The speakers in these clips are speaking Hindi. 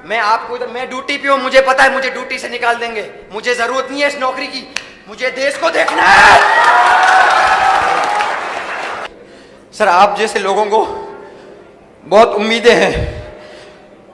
मैं आपको इधर, मैं ड्यूटी पे हूँ, मुझे पता है मुझे ड्यूटी से निकाल देंगे, मुझे जरूरत नहीं है इस नौकरी की, मुझे देश को देखना है। सर आप जैसे लोगों को बहुत उम्मीदें हैं।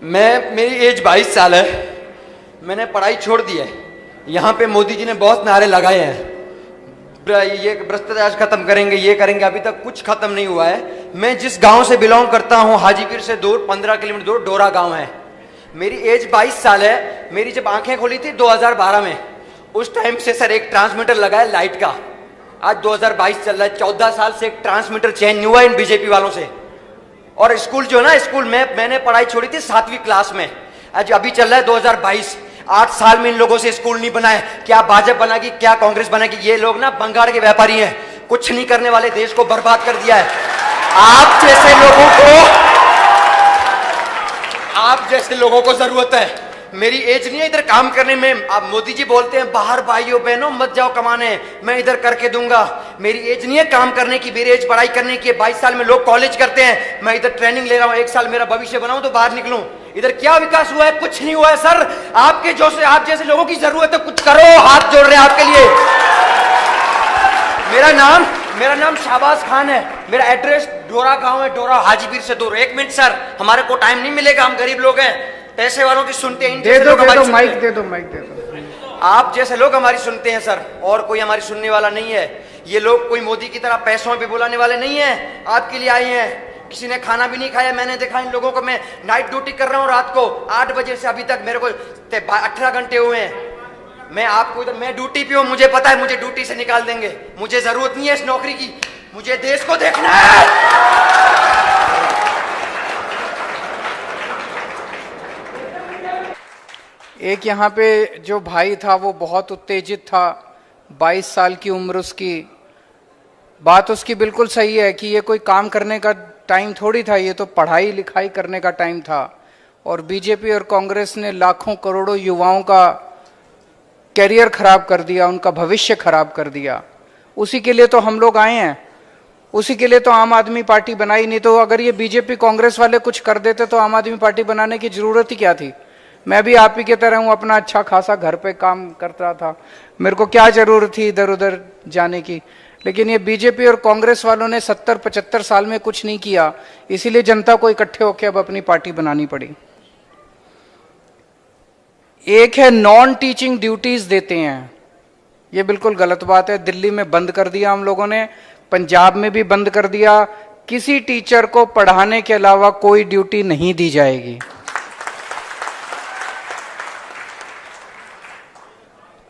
मेरी एज 22 साल है, मैंने पढ़ाई छोड़ दी है। यहाँ पे मोदी जी ने बहुत नारे लगाए हैं, ये भ्रष्टाचार खत्म करेंगे, ये करेंगे, अभी तक कुछ खत्म नहीं हुआ है। मैं जिस गांव से बिलोंग करता हूँ, हाजीपुर से दूर 15 किलोमीटर दूर डोरा गांव है। मेरी एज 22 साल है। मेरी जब आंखें खोली थी 2012 में, उस टाइम से सर एक ट्रांसमीटर लगा है लाइट का। आज 2022 चल रहा है, 14 साल से एक ट्रांसमीटर चेंज नहीं हुआ इन बीजेपी वालों से। और स्कूल जो है ना, स्कूल में मैंने पढ़ाई छोड़ी थी 7वीं क्लास में, आज अभी चल रहा है 2022। 8 साल में इन लोगों से स्कूल नहीं बनाए। क्या भाजपा बनाएगी, क्या कांग्रेस बनाएगी? ये लोग ना बंगाड़ के व्यापारी हैं, कुछ नहीं करने वाले, देश को बर्बाद कर दिया है। आप जैसे लोगों को जरूरत है। मेरी एज नहीं है इधर काम करने में। आप मोदी जी बोलते हैं बाहर भाइयों बहनों मत जाओ कमाने, मैं इधर करके दूंगा। मेरी एज नहीं है काम करने की, मेरी एज पढ़ाई करने की है। 22 साल में लोग कॉलेज करते हैं, मैं इधर ट्रेनिंग ले रहा हूं। 1 साल मेरा भविष्य बनाऊं तो बाहर निकलूं। इधर क्या विकास हुआ है? कुछ नहीं हुआ है सर। आप जैसे लोगों की जरूरत है, कुछ करो, हाथ जोड़ रहे हैं आपके लिए। मेरा नाम शाहबाज खान है। मेरा एड्रेस डोरा गांव है, डोरा हाजीपुर से दूर। 1 मिनट सर, हमारे को टाइम नहीं मिलेगा, हम गरीब लोग हैं, पैसे वालों की सुनते हैं। माइक दे दो। आप जैसे लोग हमारी सुनते हैं सर, और कोई हमारी सुनने वाला नहीं है। ये लोग कोई मोदी की तरह पैसों पे बुलाने वाले नहीं है। आपके लिए आए हैं। किसी ने खाना भी नहीं खाया, मैंने देखा इन लोगों को। मैं नाइट ड्यूटी कर रहा हूँ, रात को 8 बजे से अभी तक मेरे को 18 घंटे हुए हैं। मैं ड्यूटी पे हूँ, मुझे पता है मुझे ड्यूटी से निकाल देंगे, मुझे जरूरत नहीं है इस नौकरी की, मुझे देश को देखना है। एक यहाँ पे जो भाई था वो बहुत उत्तेजित था, 22 साल की उम्र उसकी। बात उसकी बिल्कुल सही है कि ये कोई काम करने का टाइम थोड़ी था, ये तो पढ़ाई लिखाई करने का टाइम था। और बीजेपी और कांग्रेस ने लाखों करोड़ों युवाओं का कैरियर खराब कर दिया, उनका भविष्य खराब कर दिया। उसी के लिए तो हम लोग आए हैं, उसी के लिए तो आम आदमी पार्टी बनाई। नहीं तो अगर ये बीजेपी कांग्रेस वाले कुछ कर देते तो आम आदमी पार्टी बनाने की जरूरत ही क्या थी? मैं भी आप ही की तरह हूं, अपना अच्छा खासा घर पे काम करता था, मेरे को क्या जरूरत थी इधर उधर जाने की। लेकिन ये बीजेपी और कांग्रेस वालों ने 70-75 साल में कुछ नहीं किया, इसीलिए जनता को इकट्ठे होकर अब अपनी पार्टी बनानी पड़ी। एक है नॉन टीचिंग ड्यूटीज देते हैं, ये बिल्कुल गलत बात है। दिल्ली में बंद कर दिया हम लोगों ने, पंजाब में भी बंद कर दिया। किसी टीचर को पढ़ाने के अलावा कोई ड्यूटी नहीं दी जाएगी।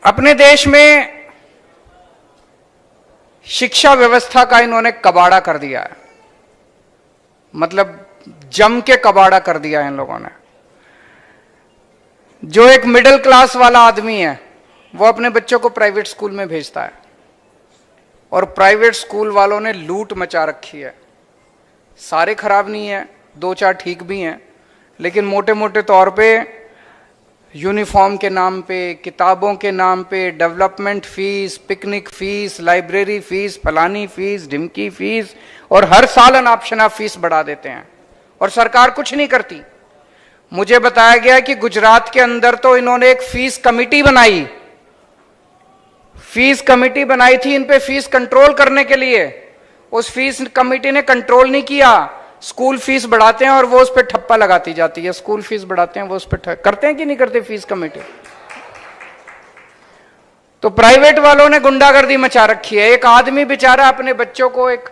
अपने देश में शिक्षा व्यवस्था का इन्होंने कबाड़ा कर दिया है, मतलब जम के कबाड़ा कर दिया है इन लोगों ने। जो एक मिडिल क्लास वाला आदमी है वो अपने बच्चों को प्राइवेट स्कूल में भेजता है, और प्राइवेट स्कूल वालों ने लूट मचा रखी है। सारे खराब नहीं है, 2-4 ठीक भी हैं, लेकिन मोटे मोटे तौर पे यूनिफॉर्म के नाम पे, किताबों के नाम पे, development fees, picnic fees, library fees, फलानी फीस, ढिमकी फीस, और हर साल अनऑप्शनल फीस बढ़ा देते हैं और सरकार कुछ नहीं करती। मुझे बताया गया कि गुजरात के अंदर तो इन्होंने एक फीस कमेटी बनाई, फीस कमेटी बनाई थी इन पे फीस कंट्रोल करने के लिए। उस फीस कमेटी ने कंट्रोल नहीं किया, स्कूल फीस बढ़ाते हैं और वो उस पर ठप्पा लगाती जाती है। स्कूल फीस बढ़ाते हैं, वो उस पर करते हैं कि नहीं करते फीस कमेटी? तो प्राइवेट वालों ने गुंडागर्दी मचा रखी है। एक आदमी बेचारा अपने बच्चों को, एक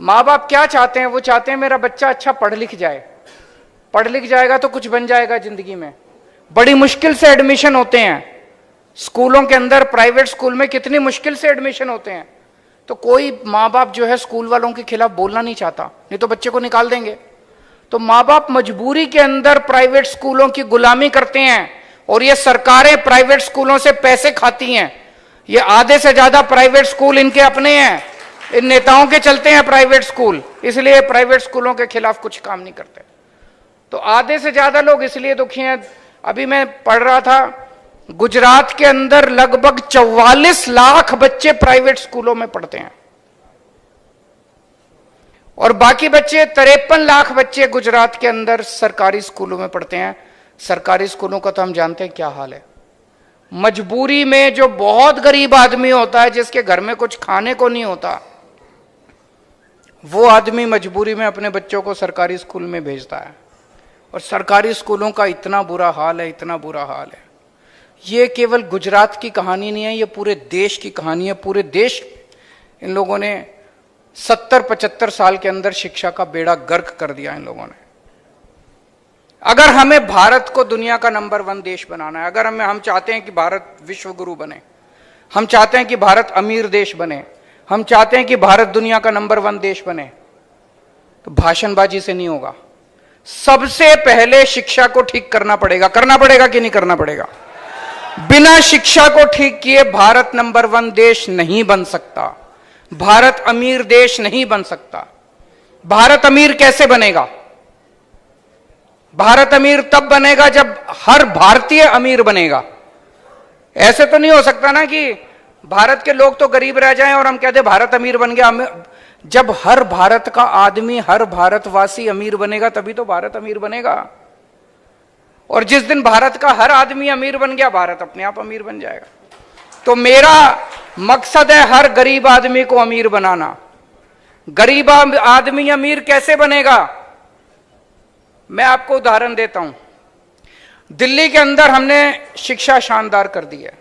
माँ बाप क्या चाहते हैं? वो चाहते हैं मेरा बच्चा अच्छा पढ़ लिख जाए, पढ़ लिख जाएगा तो कुछ बन जाएगा जिंदगी में। बड़ी मुश्किल से एडमिशन होते हैं स्कूलों के अंदर, प्राइवेट स्कूल में कितनी मुश्किल से एडमिशन होते हैं। तो कोई माँ बाप जो है स्कूल वालों के खिलाफ बोलना नहीं चाहता, नहीं तो बच्चे को निकाल देंगे। तो माँ बाप मजबूरी के अंदर प्राइवेट स्कूलों की गुलामी करते हैं, और ये सरकारें प्राइवेट स्कूलों से पैसे खाती हैं। ये आधे से ज्यादा प्राइवेट स्कूल इनके अपने हैं, इन नेताओं के चलते हैं प्राइवेट स्कूल, इसलिए प्राइवेट स्कूलों के खिलाफ कुछ काम नहीं करते। तो आधे से ज्यादा लोग इसलिए दुखी हैं। अभी मैं पढ़ रहा था, गुजरात के अंदर लगभग 44 लाख बच्चे प्राइवेट स्कूलों में पढ़ते हैं, और बाकी बच्चे 53 लाख बच्चे गुजरात के अंदर सरकारी स्कूलों में पढ़ते हैं। सरकारी स्कूलों का तो हम जानते हैं क्या हाल है। मजबूरी में जो बहुत गरीब आदमी होता है, जिसके घर में कुछ खाने को नहीं होता, वो आदमी मजबूरी में अपने बच्चों को सरकारी स्कूल में भेजता है। और सरकारी स्कूलों का इतना बुरा हाल है, इतना बुरा हाल है। ये केवल गुजरात की कहानी नहीं है, ये पूरे देश की कहानी है। पूरे देश इन लोगों ने 70-75 साल के अंदर शिक्षा का बेड़ा गर्क कर दिया इन लोगों ने। अगर हमें भारत को दुनिया का नंबर 1 देश बनाना है, अगर हम चाहते हैं कि भारत विश्व गुरु बने, हम चाहते हैं कि भारत अमीर देश बने, हम चाहते हैं कि भारत दुनिया का नंबर 1 देश बने, तो भाषणबाजी से नहीं होगा। सबसे पहले शिक्षा को ठीक करना पड़ेगा कि नहीं करना पड़ेगा? बिना शिक्षा को ठीक किए भारत नंबर 1 देश नहीं बन सकता, भारत अमीर देश नहीं बन सकता। भारत अमीर कैसे बनेगा? भारत अमीर तब बनेगा जब हर भारतीय अमीर बनेगा। ऐसे तो नहीं हो सकता ना कि भारत के लोग तो गरीब रह जाएं और हम कहते भारत अमीर बन गया। जब हर भारत का आदमी, हर भारतवासी अमीर बनेगा, तभी तो भारत अमीर बनेगा। और जिस दिन भारत का हर आदमी अमीर बन गया, भारत अपने आप अमीर बन जाएगा। तो मेरा मकसद है हर गरीब आदमी को अमीर बनाना। गरीब आदमी अमीर कैसे बनेगा? मैं आपको उदाहरण देता हूं। दिल्ली के अंदर हमने शिक्षा शानदार कर दी है,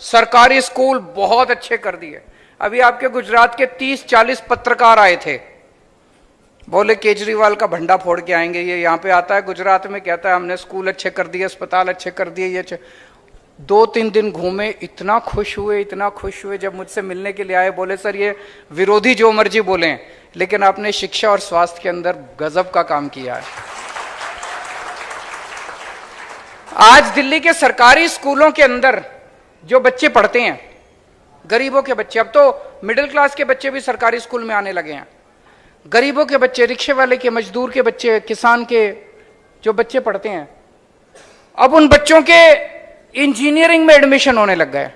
सरकारी स्कूल बहुत अच्छे कर दिए। अभी आपके गुजरात के 30-40 पत्रकार आए थे, बोले केजरीवाल का भंडा फोड़ के आएंगे। ये यहां पे आता है गुजरात में, कहता है हमने स्कूल अच्छे कर दिए, अस्पताल अच्छे कर दिए, ये अच्छे। 2-3 दिन घूमे, इतना खुश हुए। जब मुझसे मिलने के लिए आए, बोले सर ये विरोधी जो मर्जी बोले, लेकिन आपने शिक्षा और स्वास्थ्य के अंदर गजब का काम किया है। आज दिल्ली के सरकारी स्कूलों के अंदर जो बच्चे पढ़ते हैं, गरीबों के बच्चे, अब तो मिडिल क्लास के बच्चे भी सरकारी स्कूल में आने लगे हैं। गरीबों के बच्चे, रिक्शे वाले के, मजदूर के बच्चे, किसान के जो बच्चे पढ़ते हैं, अब उन बच्चों के इंजीनियरिंग में एडमिशन होने लग गए।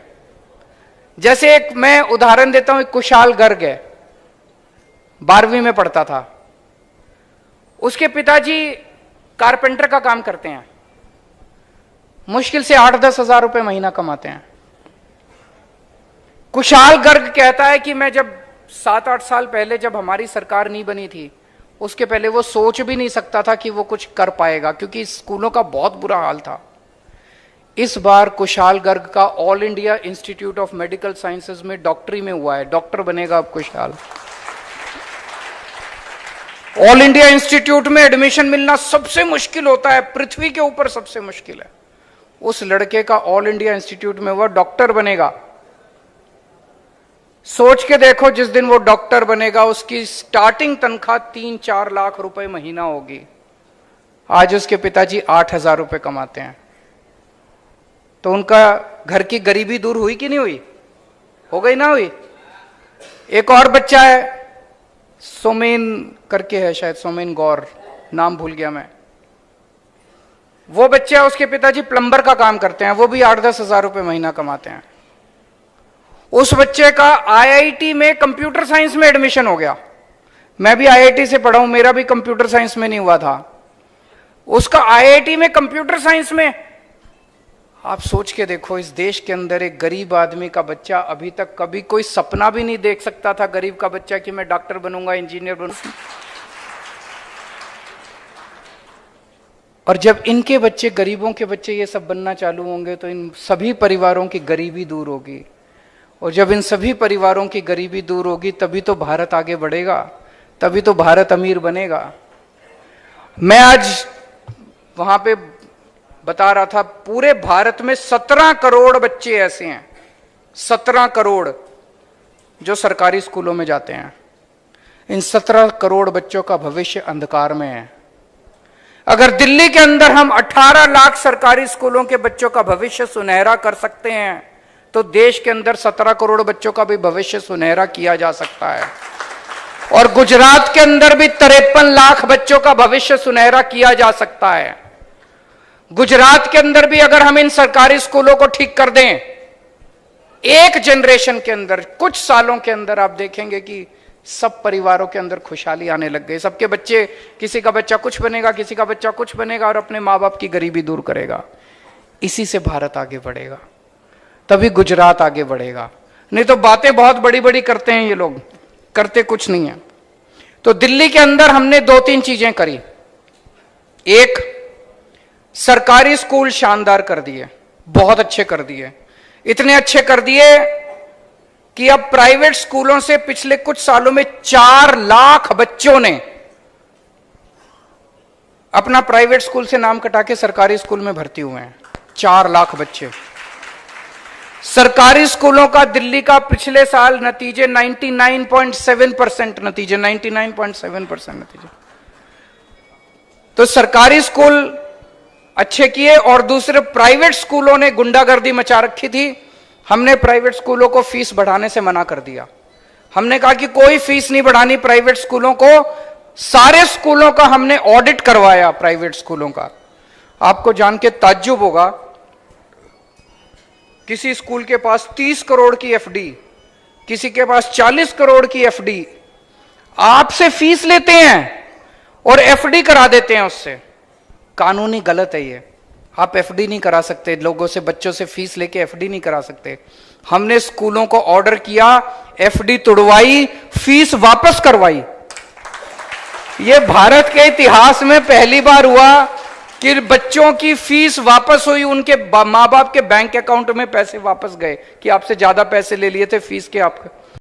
जैसे एक मैं उदाहरण देता हूं, एक कुशाल गर्ग है, 12वीं में पढ़ता था। उसके पिताजी कारपेंटर का काम करते हैं, मुश्किल से 8-10 हजार रुपए महीना कमाते हैं। कुशाल गर्ग कहता है कि मैं जब 7-8 साल पहले, जब हमारी सरकार नहीं बनी थी, उसके पहले वो सोच भी नहीं सकता था कि वो कुछ कर पाएगा, क्योंकि स्कूलों का बहुत बुरा हाल था। इस बार कुशाल गर्ग का all India institute of medical sciences में डॉक्टरी में हुआ है, डॉक्टर बनेगा अब कुशाल। ऑल इंडिया इंस्टीट्यूट में एडमिशन मिलना सबसे मुश्किल होता है, पृथ्वी के ऊपर सबसे मुश्किल है। उस लड़के का ऑल इंडिया इंस्टीट्यूट में हुआ, डॉक्टर बनेगा। सोच के देखो, जिस दिन वो डॉक्टर बनेगा उसकी स्टार्टिंग तनख्वाह 3-4 लाख रुपए महीना होगी। आज उसके पिताजी 8,000 रुपए कमाते हैं। तो उनका घर की गरीबी दूर हुई कि नहीं हुई? हो गई ना हुई? एक और बच्चा है, सोमेन करके है शायद, सोमेन गौर, नाम भूल गया मैं। वो बच्चा, उसके पिताजी प्लम्बर का काम करते हैं, वो भी 8-10 हजार रुपए महीना कमाते हैं। उस बच्चे का आईआईटी में कंप्यूटर साइंस में एडमिशन हो गया। मैं भी आईआईटी से पढ़ा हूं, मेरा भी कंप्यूटर साइंस में नहीं हुआ था। उसका आईआईटी में कंप्यूटर साइंस में। आप सोच के देखो, इस देश के अंदर एक गरीब आदमी का बच्चा अभी तक कभी कोई सपना भी नहीं देख सकता था, गरीब का बच्चा, कि मैं डॉक्टर बनूंगा, इंजीनियर बनूंगा। और जब इनके बच्चे, गरीबों के बच्चे ये सब बनना चालू होंगे, तो इन सभी परिवारों की गरीबी दूर होगी। और जब इन सभी परिवारों की गरीबी दूर होगी, तभी तो भारत आगे बढ़ेगा, तभी तो भारत अमीर बनेगा। मैं आज वहां पे बता रहा था, पूरे भारत में 17 करोड़ बच्चे ऐसे हैं, 17 करोड़, जो सरकारी स्कूलों में जाते हैं। इन 17 करोड़ बच्चों का भविष्य अंधकार में है। अगर दिल्ली के अंदर हम 18 लाख सरकारी स्कूलों के बच्चों का भविष्य सुनहरा कर सकते हैं, तो देश के अंदर 17 करोड़ बच्चों का भी भविष्य सुनहरा किया जा सकता है। और गुजरात के अंदर भी 53 लाख बच्चों का भविष्य सुनहरा किया जा सकता है। गुजरात के अंदर भी अगर हम इन सरकारी स्कूलों को ठीक कर दें, एक जनरेशन के अंदर, कुछ सालों के अंदर आप देखेंगे कि सब परिवारों के अंदर खुशहाली आने लग गई। सबके बच्चे, किसी का बच्चा कुछ बनेगा, किसी का बच्चा कुछ बनेगा और अपने माँ बाप की गरीबी दूर करेगा। इसी से भारत आगे बढ़ेगा, तभी गुजरात आगे बढ़ेगा। नहीं तो बातें बहुत बड़ी बड़ी करते हैं ये लोग, करते कुछ नहीं है। तो दिल्ली के अंदर हमने 2-3 चीजें करी। एक, सरकारी स्कूल शानदार कर दिए, बहुत अच्छे कर दिए, इतने अच्छे कर दिए कि अब प्राइवेट स्कूलों से पिछले कुछ सालों में 4 लाख बच्चों ने अपना प्राइवेट स्कूल से नाम कटा के सरकारी स्कूल में भर्ती हुए हैं। 4 लाख बच्चे। सरकारी स्कूलों का दिल्ली का पिछले साल नतीजे 99.7% नतीजे, 99.7% नतीजे। तो सरकारी स्कूल अच्छे किए और दूसरे प्राइवेट स्कूलों ने गुंडागर्दी मचा रखी थी। हमने प्राइवेट स्कूलों को फीस बढ़ाने से मना कर दिया। हमने कहा कि कोई फीस नहीं बढ़ानी प्राइवेट स्कूलों को। सारे स्कूलों का हमने ऑडिट करवाया, प्राइवेट स्कूलों का। आपको जान के ताज्जुब होगा, किसी स्कूल के पास 30 करोड़ की एफडी, किसी के पास 40 करोड़ की एफडी, आपसे फीस लेते हैं और एफडी करा देते हैं उससे। कानूनी गलत है ये। आप एफडी नहीं करा सकते, लोगों से, बच्चों से फीस लेके एफडी नहीं करा सकते। हमने स्कूलों को ऑर्डर किया, एफडी तोड़वाई, फीस वापस करवाई। ये भारत के इतिहास में पहली बार हुआ कि बच्चों की फीस वापस हुई, उनके माँ बाप के बैंक अकाउंट में पैसे वापस गए कि आपसे ज्यादा पैसे ले लिए थे फीस के आपके।